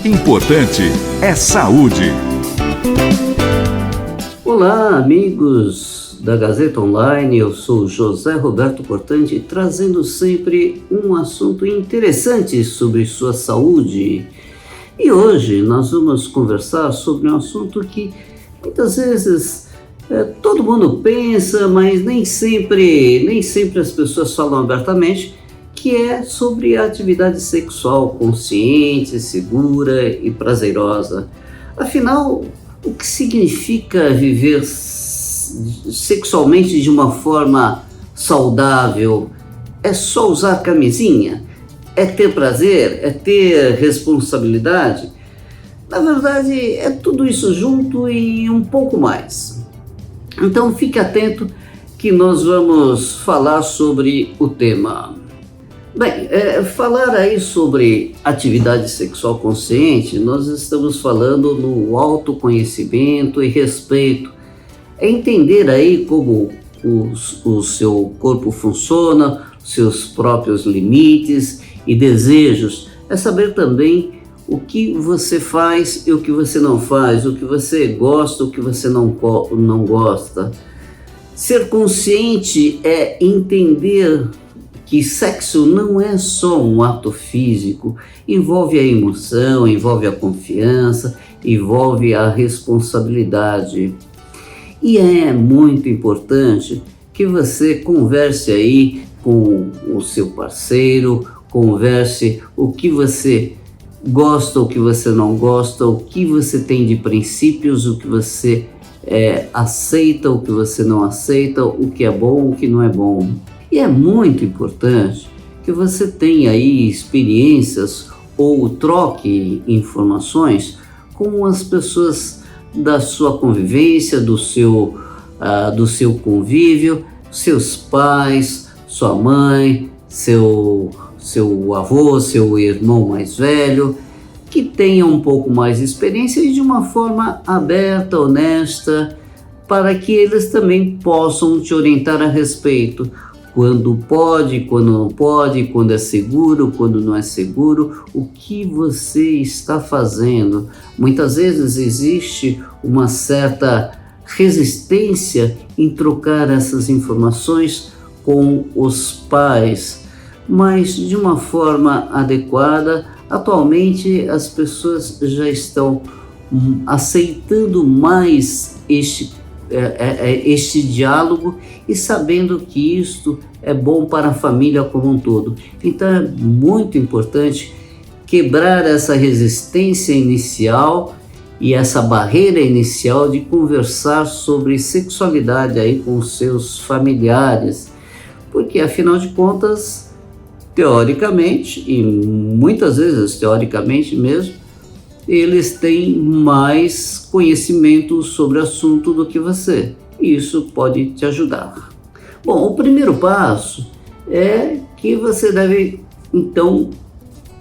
Importante é saúde. Olá, amigos da Gazeta Online, eu sou José Roberto Cortante, trazendo sempre um assunto interessante sobre sua saúde. E hoje nós vamos conversar sobre um assunto que muitas vezes todo mundo pensa, mas nem sempre as pessoas falam abertamente, que é sobre a atividade sexual consciente, segura e prazerosa. Afinal, o que significa viver sexualmente de uma forma saudável? É só usar camisinha? É ter prazer? É ter responsabilidade? Na verdade, é tudo isso junto e um pouco mais. Então fique atento que nós vamos falar sobre o tema. Bem, falar aí sobre atividade sexual consciente, nós estamos falando no autoconhecimento e respeito. É entender aí como o seu corpo funciona, seus próprios limites e desejos. É saber também o que você faz e o que você não faz, o que você gosta, o que você não gosta. Ser consciente é entender que sexo não é só um ato físico, envolve a emoção, envolve a confiança, envolve a responsabilidade. E é muito importante que você converse aí com o seu parceiro, converse o que você gosta, o que você não gosta, o que você tem de princípios, o que você aceita, o que você não aceita, o que é bom, o que não é bom. E é muito importante que você tenha aí experiências ou troque informações com as pessoas da sua convivência, do seu convívio, seus pais, sua mãe, seu avô, seu irmão mais velho, que tenham um pouco mais de experiência e de uma forma aberta, honesta, para que eles também possam te orientar a respeito. Quando pode, quando não pode, quando é seguro, quando não é seguro, o que você está fazendo. Muitas vezes existe uma certa resistência em trocar essas informações com os pais, mas de uma forma adequada. Atualmente as pessoas já estão aceitando mais este diálogo e sabendo que isto é bom para a família como um todo. Então é muito importante quebrar essa resistência inicial e essa barreira inicial de conversar sobre sexualidade aí com os seus familiares, porque afinal de contas, teoricamente, e muitas vezes teoricamente mesmo, eles têm mais conhecimento sobre o assunto do que você. E isso pode te ajudar. Bom, o primeiro passo é que você deve, então,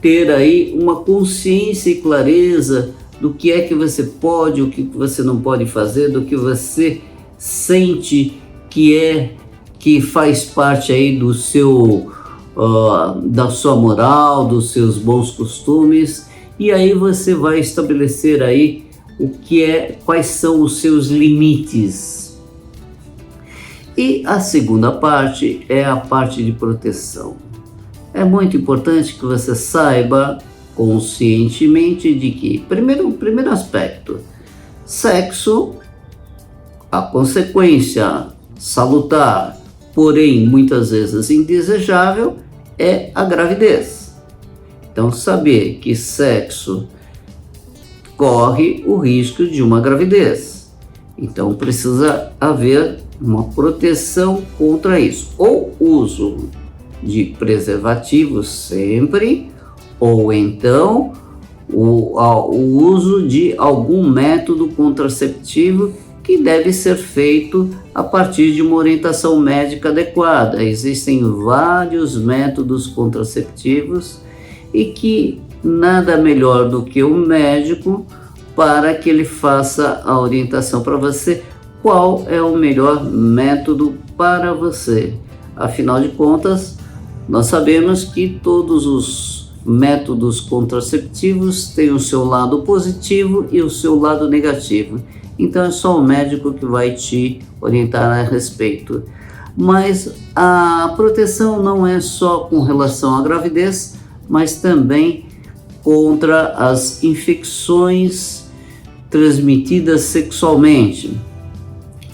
ter aí uma consciência e clareza do que é que você pode, o que você não pode fazer, do que você sente que faz parte aí do seu, da sua moral, dos seus bons costumes. E aí você vai estabelecer aí quais são os seus limites. E a segunda parte é a parte de proteção. É muito importante que você saiba conscientemente de que, primeiro aspecto, sexo, a consequência salutar, porém muitas vezes indesejável, é a gravidez. Então, saber que sexo corre o risco de uma gravidez. Então, precisa haver uma proteção contra isso. Ou uso de preservativos sempre, ou então o uso de algum método contraceptivo que deve ser feito a partir de uma orientação médica adequada. Existem vários métodos contraceptivos e que nada melhor do que o médico para que ele faça a orientação para você qual é o melhor método para você. Afinal de contas, nós sabemos que todos os métodos contraceptivos têm o seu lado positivo e o seu lado negativo. Então é só o médico que vai te orientar a respeito. Mas a proteção não é só com relação à gravidez, mas também contra as infecções transmitidas sexualmente.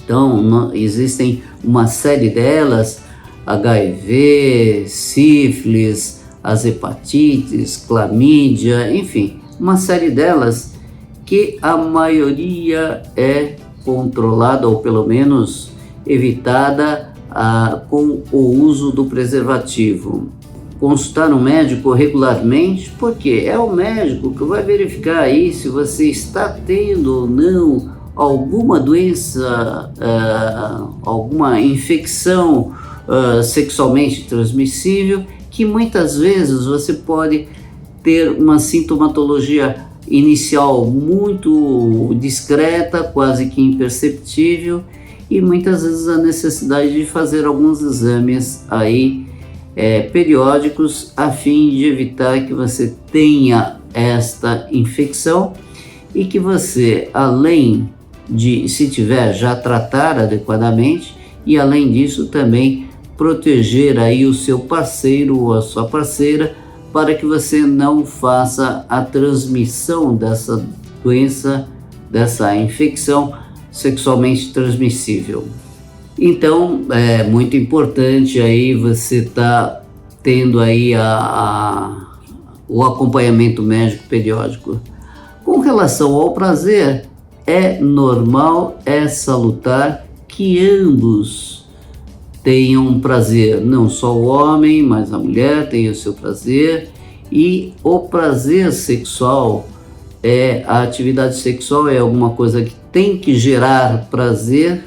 Então, existem uma série delas: HIV, sífilis, as hepatites, clamídia, enfim, uma série delas que a maioria é controlada ou pelo menos evitada com o uso do preservativo. Consultar um médico regularmente, porque é o médico que vai verificar aí se você está tendo ou não alguma doença, alguma infecção sexualmente transmissível, que muitas vezes você pode ter uma sintomatologia inicial muito discreta, quase que imperceptível, e muitas vezes a necessidade de fazer alguns exames aí periódicos a fim de evitar que você tenha esta infecção e que você, além de, se tiver, já tratar adequadamente, e além disso também proteger aí o seu parceiro ou a sua parceira para que você não faça a transmissão dessa doença, dessa infecção sexualmente transmissível. Então é muito importante aí você tá tendo aí o acompanhamento médico periódico. Com relação ao prazer, é normal, é salutar que ambos tenham prazer, não só o homem, mas a mulher tem o seu prazer, e o prazer sexual, a atividade sexual é alguma coisa que tem que gerar prazer,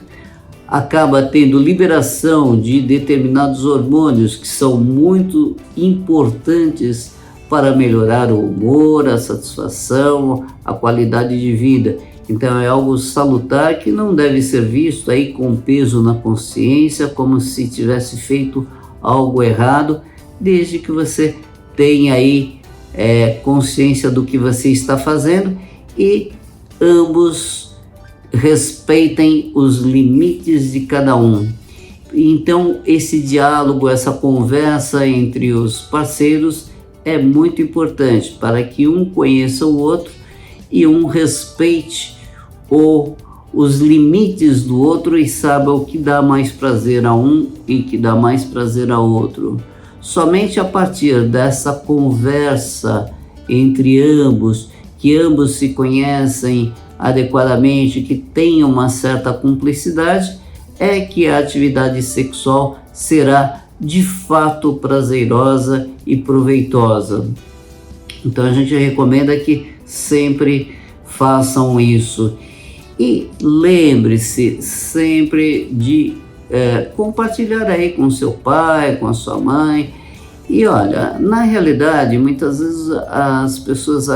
acaba tendo liberação de determinados hormônios que são muito importantes para melhorar o humor, a satisfação, a qualidade de vida. Então é algo salutar que não deve ser visto aí com peso na consciência, como se tivesse feito algo errado, desde que você tenha aí consciência do que você está fazendo e ambos respeitem os limites de cada um. Então esse diálogo, essa conversa entre os parceiros é muito importante para que um conheça o outro e um respeite os limites do outro e saiba o que dá mais prazer a um e que dá mais prazer a outro. Somente a partir dessa conversa entre ambos, que ambos se conhecem adequadamente, que tenham uma certa cumplicidade, é que a atividade sexual será de fato prazerosa e proveitosa. Então a gente recomenda que sempre façam isso. E lembre-se sempre de compartilhar aí com seu pai, com a sua mãe. E olha, na realidade, muitas vezes as pessoas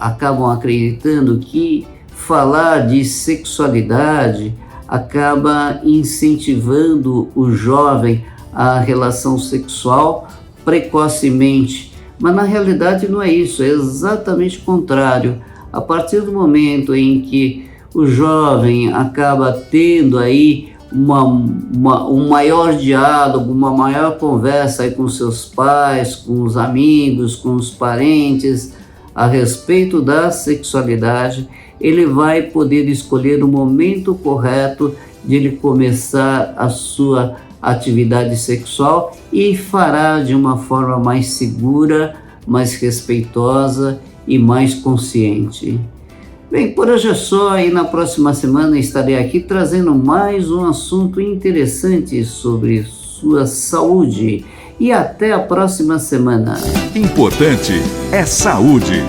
acabam acreditando que falar de sexualidade acaba incentivando o jovem à relação sexual precocemente. Mas na realidade não é isso, é exatamente o contrário. A partir do momento em que o jovem acaba tendo aí um maior diálogo, uma maior conversa aí com seus pais, com os amigos, com os parentes a respeito da sexualidade, ele vai poder escolher o momento correto de ele começar a sua atividade sexual e fará de uma forma mais segura, mais respeitosa e mais consciente. Bem, por hoje é só, e na próxima semana estarei aqui trazendo mais um assunto interessante sobre sua saúde. E até a próxima semana. Importante é saúde.